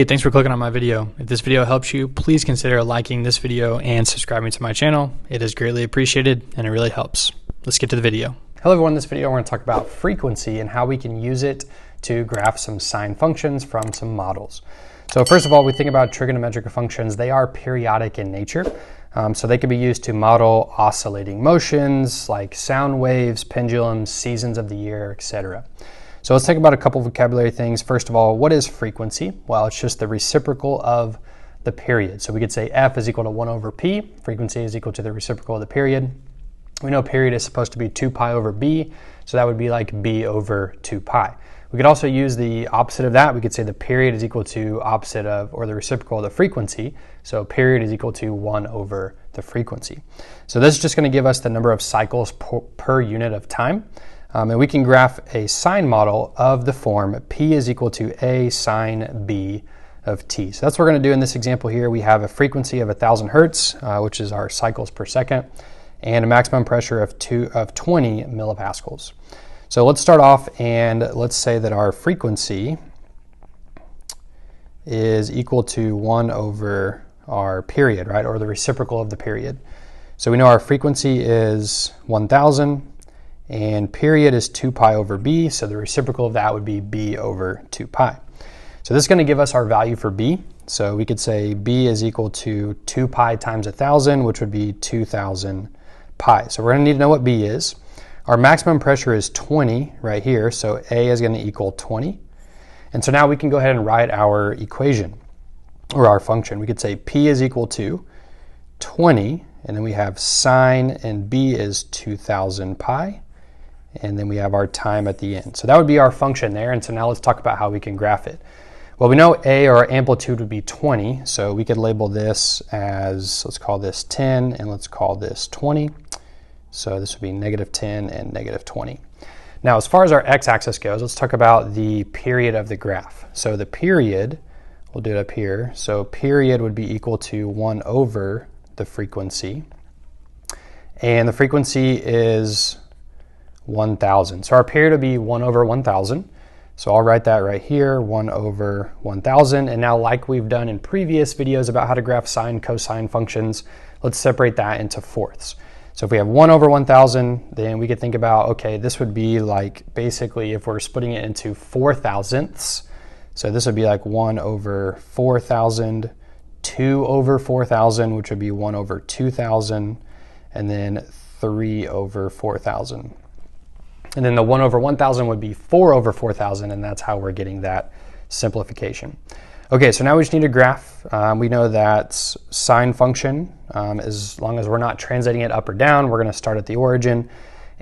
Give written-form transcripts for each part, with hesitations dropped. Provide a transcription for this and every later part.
Hey, thanks for clicking on my video. If this video helps you, please consider liking this video and subscribing to my channel. It is greatly appreciated and it really helps. Let's get to the video. Hello everyone, in this video we're going to talk about frequency and how we can use it to graph some sine functions from some models. So first of all, we think about trigonometric functions. They are periodic in nature. So they can be used to model oscillating motions like sound waves, pendulums, seasons of the year, etc. So let's think about a couple vocabulary things. First of all, what is frequency? Well, it's just the reciprocal of the period. So we could say F is equal to 1 over P. Frequency is equal to the reciprocal of the period. We know period is supposed to be 2 pi over B, so that would be like B over 2 pi. We could also use the opposite of that. We could say the period is equal to opposite of, or the reciprocal of the frequency. So period is equal to 1 over the frequency. So this is just going to give us the number of cycles per unit of time. And we can graph a sine model of the form P is equal to A sine B of T. So that's what we're going to do in this example here. We have a frequency of 1,000 hertz, which is our cycles per second, and a maximum pressure of 20 millipascals. So let's start off and let's say that our frequency is equal to 1 over our period, right, or the reciprocal of the period. So we know our frequency is 1,000. And period is 2 pi over B, so the reciprocal of that would be B over 2 pi. So this is going to give us our value for B. So we could say B is equal to 2 pi times 1,000, which would be 2,000 pi. So we're going to need to know what B is. Our maximum pressure is 20 right here, so A is going to equal 20. And so now we can go ahead and write our equation, or our function. We could say P is equal to 20, and then we have sine, and B is 2,000 pi. And then we have our time at the end. So that would be our function there. And so now let's talk about how we can graph it. Well, we know A, or our amplitude, would be 20. So we could label this as, let's call this 10, and let's call this 20. So this would be negative 10 and negative 20. Now, as far as our x-axis goes, let's talk about the period of the graph. So the period, we'll do it up here. So period would be equal to 1 over the frequency. And the frequency is 1,000. So our period would be 1 over 1,000. So I'll write that right here, 1 over 1,000. And now, like we've done in previous videos about how to graph sine, cosine functions, let's separate that into fourths. So if we have 1 over 1,000, then we could think about, okay, this would be like basically if we're splitting it into 4 thousandths. So this would be like 1 over 4,000, 2 over 4,000, which would be 1 over 2,000, and then 3 over 4,000. And then the 1 over 1,000 would be 4 over 4,000, and that's how we're getting that simplification. Okay, so now we just need a graph. We know that sine function, as long as we're not translating it up or down, we're going to start at the origin.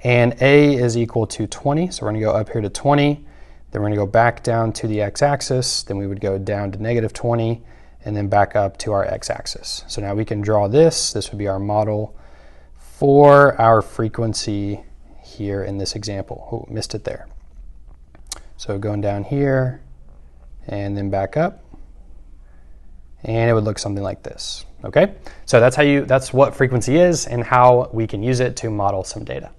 And A is equal to 20, so we're going to go up here to 20. Then we're going to go back down to the x-axis. Then we would go down to negative 20, and then back up to our x-axis. So now we can draw this. This would be our model for our frequency here in this example. Oh, missed it there. So going down here and then back up, and it would look something like this. Okay, so that's what frequency is and how we can use it to model some data.